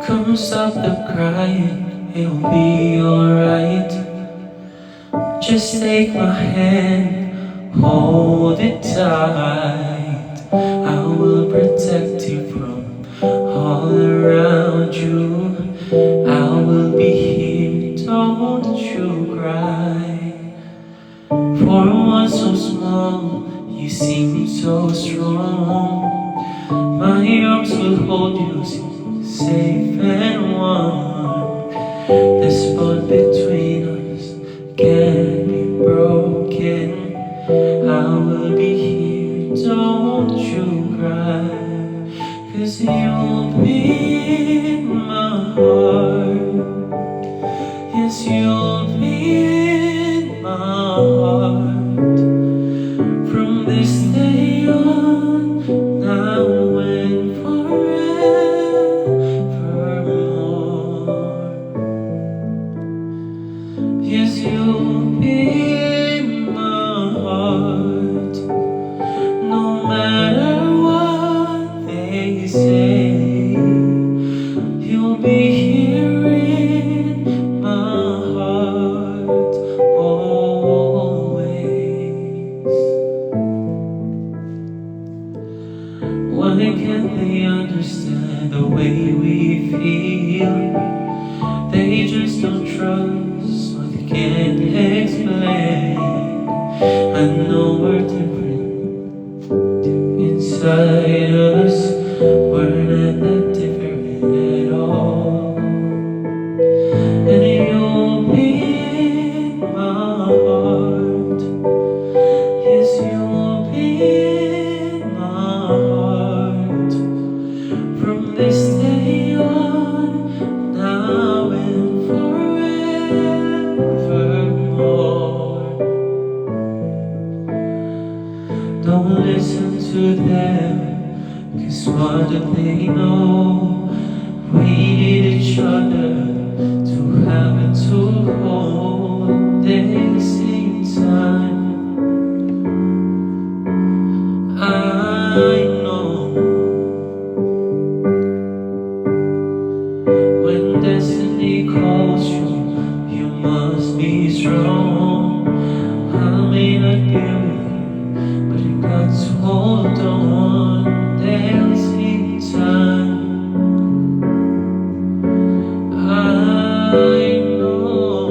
Come stop the crying, it'll be alright. Just take my hand, hold it tight. I will protect you from all around you. I will be here, don't you cry. For one so small, you seem so strong. My arms will hold you safe and warm. This bond between us can't be broken. I will be here, don't you cry. 'Cause you'll be in my heart. Yes, you'll be in my heart. From this day on, now and forevermore. Yes, you'll be in my heart. No matter what they say, you'll be here in my heart always. Why can't they understand the way we feel? They just don't trust what they can't explain. I know we're different deep inside us. We're not that different at all. And you'll be in my heart. Yes, you'll be in my heart. From this day on, now and forevermore. Don't listen to them, 'cause what do they know? We need each other to have and to hold at the same time. I know when destiny calls you, you must be strong. I may not be with you, but you got to hold on. There'll be time. I know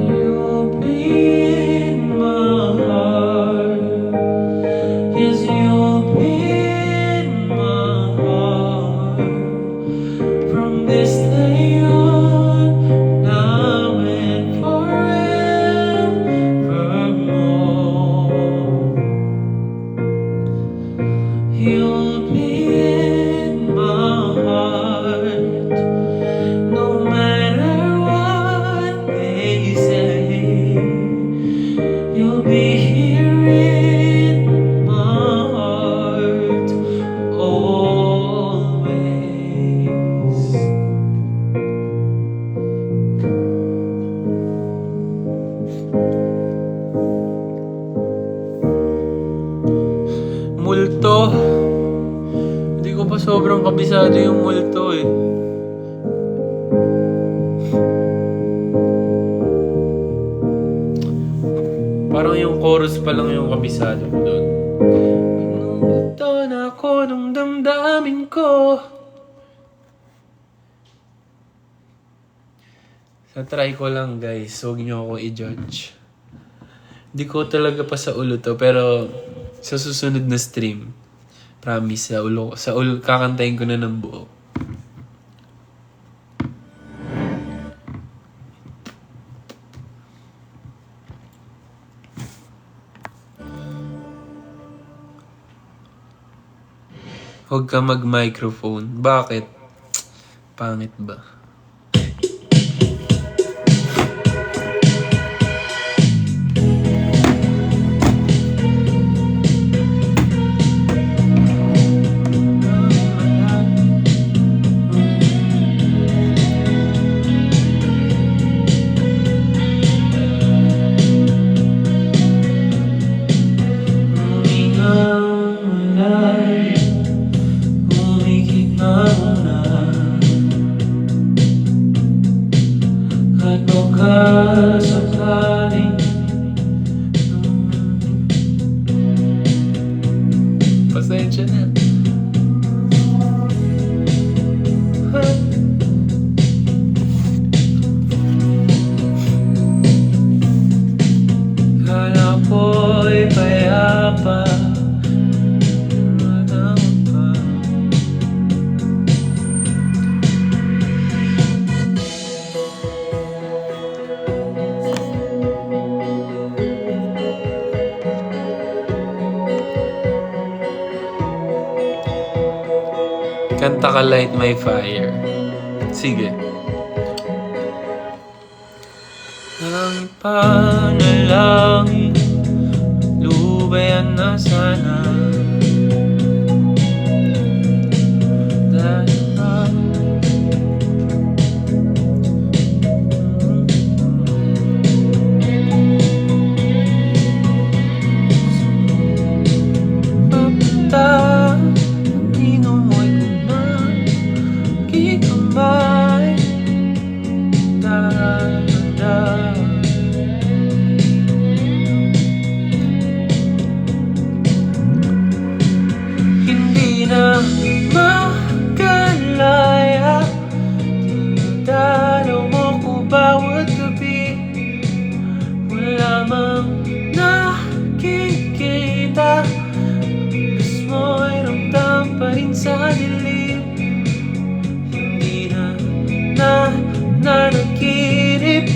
you'll be in my heart. Yes, you'll be You'll be in my heart, no matter what they say. You'll be here in my heart always. Multo. Hindi ko pa sobrang kabisado yung multo eh. Parang yung chorus pa lang yung kabisado ko doon. Multo na ako ng damdamin ko. Sa try ko lang guys, huwag niyo ako i-judge. Hindi ko talaga pa sa ulo to, pero sa susunod na stream, promise, sa ulo, kakantayin ko na ng buo. Huwag ka mag-microphone. Bakit? Pangit ba? Pasensya na. Kala ko'y payapa, madamot pa. Kanta ka Light My Fire. Sige. Ang panalangin, lubayan na sana. Dahil papunta, dino mo'y kumang kikamay. Hindi na makalaya, dinadalaw mo ko bawat gabi. Wala mang nakikita, bilis mo'y ramdam pa rin sa dilim. Hindi na nanaginip,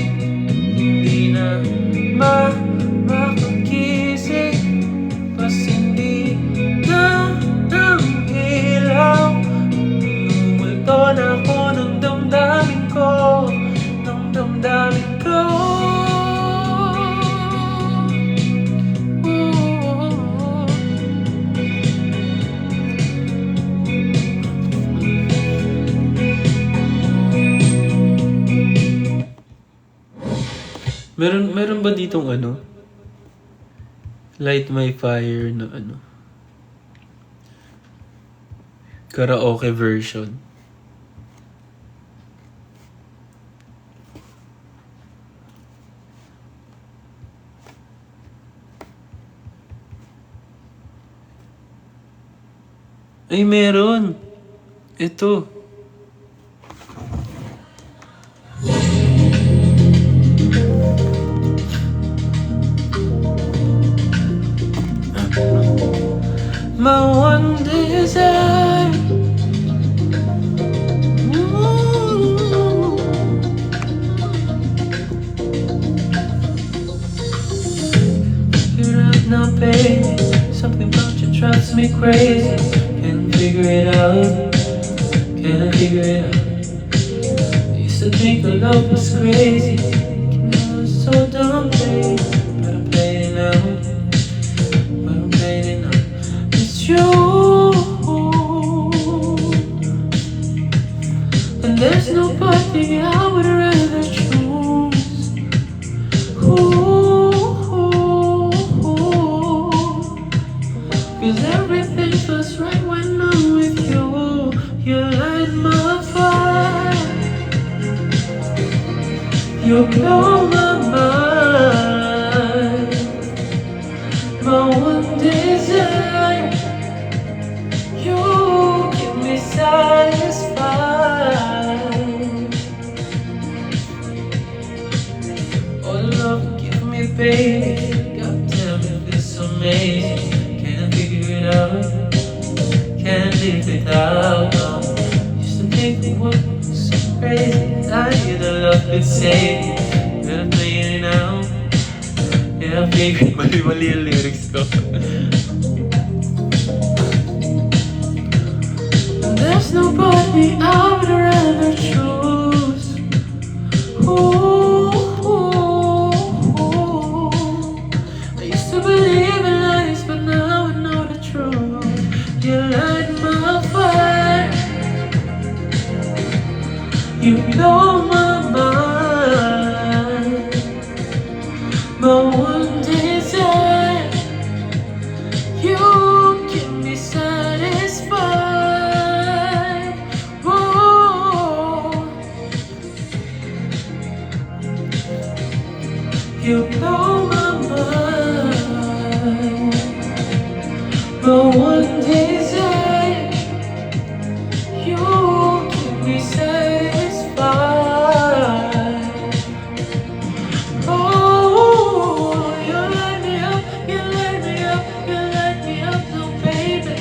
hindi na makakisig, pas hindi na ng ilaw. Multo na ako ng damdamin ko, ng damdamin ko. Meron ba ditong ano? Light My Fire na ano? Karaoke version. Ay, meron. Ito. My one desire. Ooh. You're up now, baby. Something about your drives me crazy. Can't figure it out. Can't figure it out. I used to think the love was crazy. I was so dumb, babe. But I'm playing it now. But I'm playing it now. It's you. And there's nobody I would rather choose. Cause everything feels right when I'm with you. You light my fire. You blow my mind. My one desire. You keep me satisfied. Oh love, give me baby. God damn it, it's amazing. Can't figure it out. Can't live without. No. Used to think the world was so crazy. I knew the love could save me. But I'm playing it now. Yeah, baby, mali yung lyrics ko. There's nobody I would rather choose. I used to believe in lies, but now I know the truth. You light my fire. You blow my mind. My one desire. You keep me satisfied. Whoa. You blow my mind. My one desire. You keep me satisfied. Oh, you light me up, you light me up, you light me up, no baby.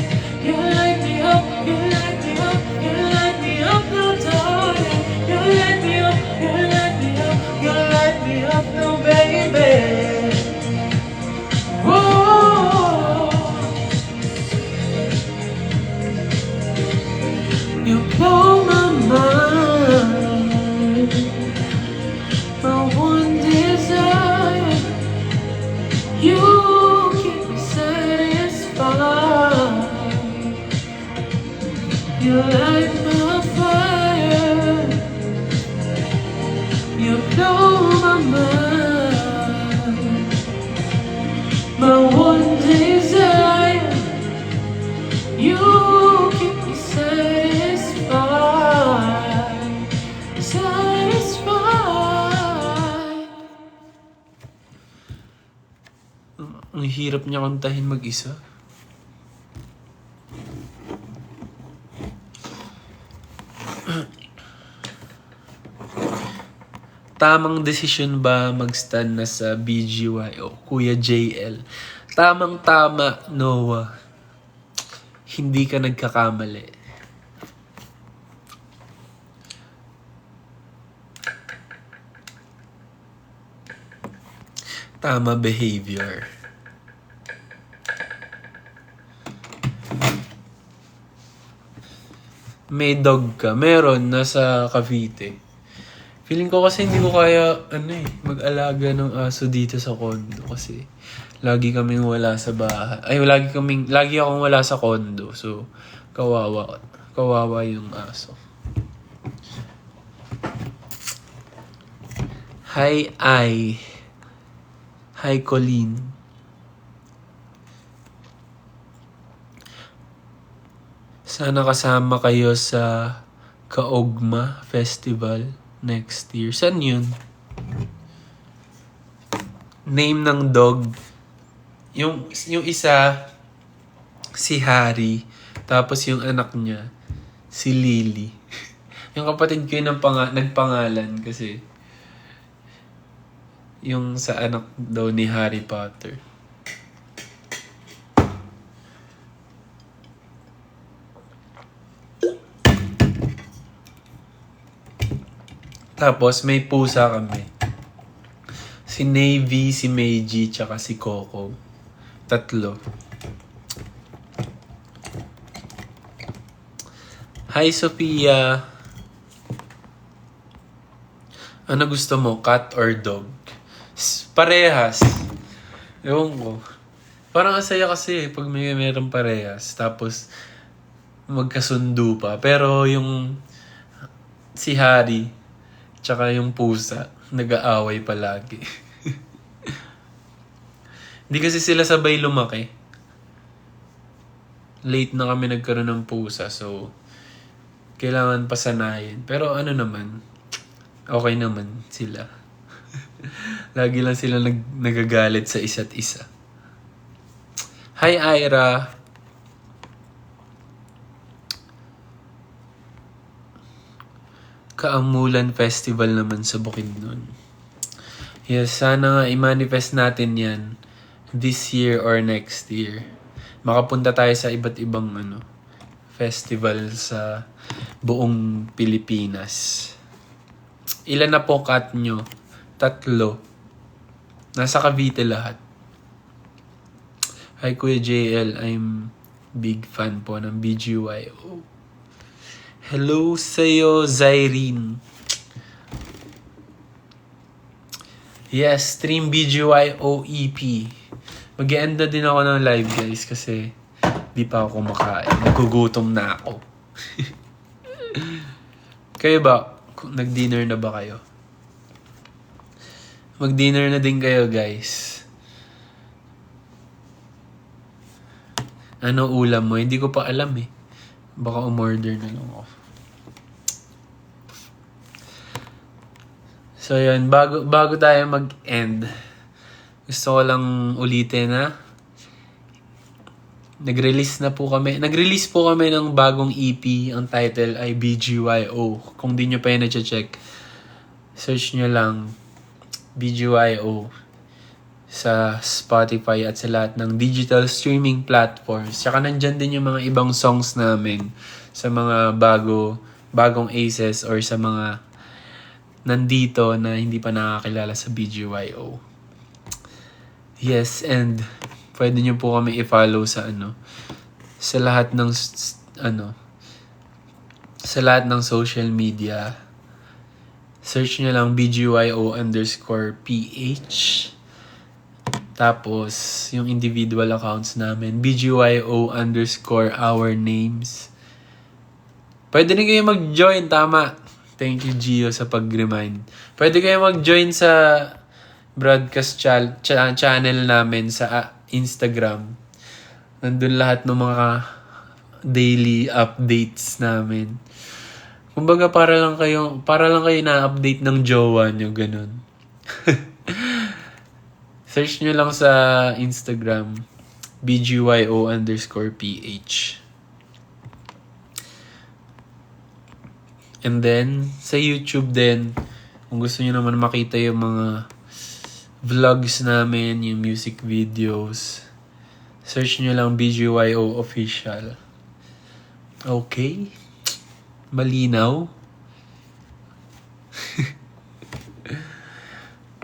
You light me up, you light me up, you light me up, no darling. You light me up, you light me up, you light me up, no baby. Whoa, you blow my mind. My one desire, you keep me satisfied. You light my fire. You blow my mind. My one desire, you keep me satisfied. Satisfied. Ang hirap niya kantahin mag-isa. Tamang desisyon ba mag-stand na sa BGY o Kuya JL? Tamang-tama, Noah. Hindi ka nagkakamali. Tama behavior. May dog ka. Meron, nasa Cavite. Feeling ko kasi hindi ko kaya mag-alaga ng aso dito sa condo kasi lagi kaming wala sa bahay. Ay, lagi akong wala sa condo. So, kawawa yung aso. Hi, Hi, Colleen. Sana kasama kayo sa Kaogma Festival next year. Saan yun? Name ng dog. Yung isa, si Harry. Tapos yung anak niya, si Lily. Yung kapatid ko yung nagpangalan kasi yung sa anak daw ni Harry Potter. Tapos may pusa kami. Si Navy, si Meiji, tsaka si Coco. 3. Hi, Sophia. Ano gusto mo? Cat or dog? Parehas. Ewan ko. Parang asaya kasi pag meron parehas. Tapos, magkasundo pa. Pero yung si Harry, tsaka yung pusa, nag-aaway palagi. Hindi kasi sila sabay lumaki. Late na kami nagkaroon ng pusa, so kailangan pasanayin. Pero ano naman, okay naman sila. Lagi lang sila nagagalit sa isa't isa. Hi, Ira. Kaamulan Festival naman sa Bukidnon. Yes, sana nga i-manifest natin yan this year or next year. Makapunta tayo sa iba't ibang festival sa buong Pilipinas. Ilan na po cat nyo? 3. Nasa Cavite lahat. Hi Kuya JL, I'm big fan po ng BGYO. Hello sa'yo, Zyrene. Yes, stream BGYO EP. Mag-e-end na din ako ng live, guys, kasi di pa ako kumakain. Nagugutom na ako. Kayo ba? Nag-dinner na ba kayo? Mag-dinner na din kayo, guys. Ano ulam mo? Hindi ko pa alam eh. Baka umorder na lang ako. So yun, bago tayo mag-end, gusto ko lang ulitin na nag-release po kami ng bagong EP. Ang title ay BGYO. Kung di nyo pa yun na-check, search nyo lang BGYO sa Spotify at sa lahat ng digital streaming platforms. Tsaka nandyan din yung mga ibang songs namin sa mga bagong aces or sa mga nandito na hindi pa nakakilala sa BGYO. Yes, and pwede nyo po kami i-follow sa sa lahat ng sa lahat ng social media. Search nyo lang BGYO_PH. Tapos, yung individual accounts namin, BGYO_our names. Pwede rin kayo mag-join, tama. Thank you, Gio, sa pag-remind. Pwede kayo mag-join sa broadcast channel namin sa Instagram. Nandun lahat ng mga daily updates namin. Kumbaga, para lang kayo na-update ng jowa nyo, ganun. Search nyo lang sa Instagram, BGYO_PH. And then, sa YouTube din, kung gusto nyo naman makita yung mga vlogs namin, yung music videos, search nyo lang BGYO Official. Okay? Malinaw?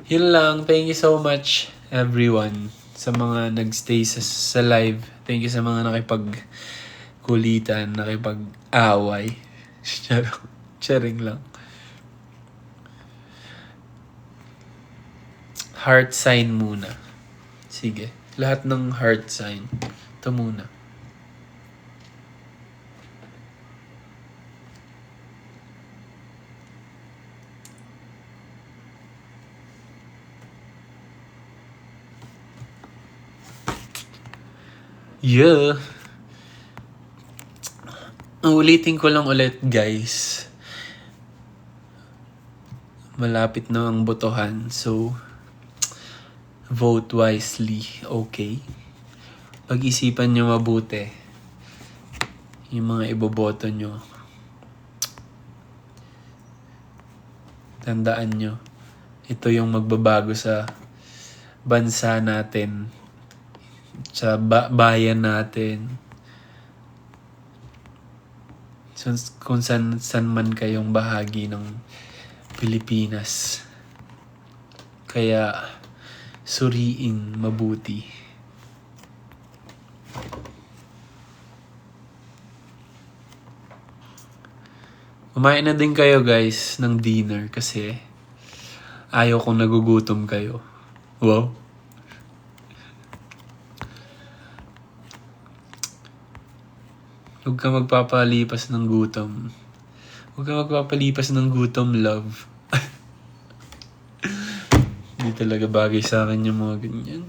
Yun lang. Thank you so much, everyone, sa mga nagstay sa live. Thank you sa mga nakipagkulitan, nakipag-away. Sharing lang. Heart sign muna. Sige. Lahat ng heart sign. Ito muna. Yeah. Ulitin ko lang ulit, guys. Malapit na ang botohan. So, vote wisely. Okay? Pag-isipan nyo mabuti yung mga iboboto nyo. Tandaan nyo, ito yung magbabago sa bansa natin, sa bayan natin. So, kung san man kayong bahagi ng Pilipinas. Kaya, suriin mabuti. Kumain na din kayo guys ng dinner kasi ayaw kong nagugutom kayo. Wow. Huwag ka magpapalipas ng gutom. Huwag ka magpapalipas ng gutom, love. Hindi talaga bagay sa akin yung mga ganyan.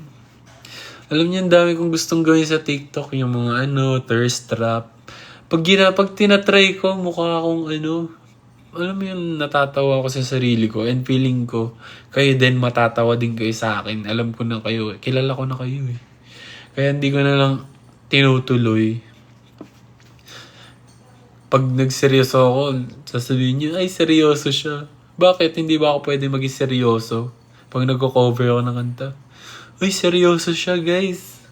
Alam niyo, ang dami kong gustong gawin sa TikTok. Yung mga thirst trap. Pag tinatry ko, mukha akong alam mo yung natatawa ko sa sarili ko and feeling ko, kayo din matatawa din kayo sa akin. Alam ko na kayo eh. Kilala ko na kayo eh. Kaya hindi ko na lang tinutuloy. Pag nagseryoso ako, sasabihin niyo, ay seryoso siya. Bakit? Hindi ba ako pwede maging seryoso? Pag nagko-cover ako ng kanta. Ay, seryoso siya guys.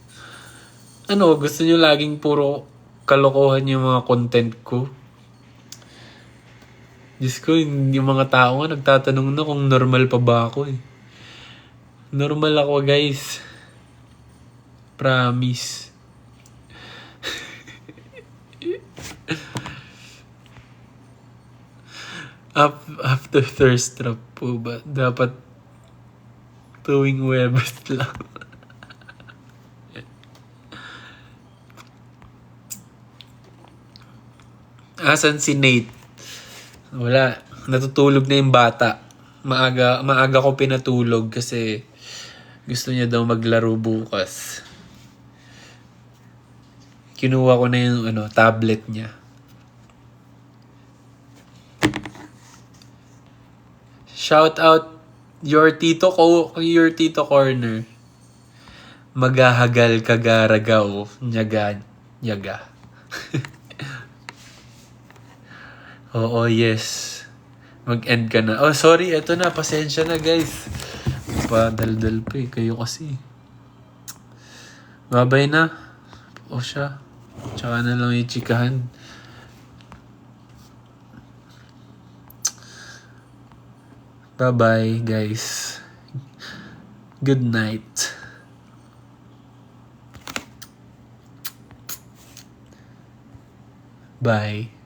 Gusto niyo laging puro kalokohan yung mga content ko? Diyos ko, yung mga tao nga nagtatanong na kung normal pa ba ako eh. Normal ako guys. Promise. After thirst trap po ba? Dapat tuwing Webes lang. Asan si Nate? Wala. Natutulog na yung bata. Maaga ko pinatulog kasi gusto niya daw maglaro bukas. Kinuha ko na yung tablet niya. Shout out your tito corner. Magahagal kagaragaw. Nyaga. Oo, yes. Mag-end ka na. Oh, sorry. Eto na. Pasensya na, guys. Padaldal pa eh. Kayo kasi. Babay na. O siya. Tsaka na lang yung chikahan. Bye-bye, guys. Good night. Bye.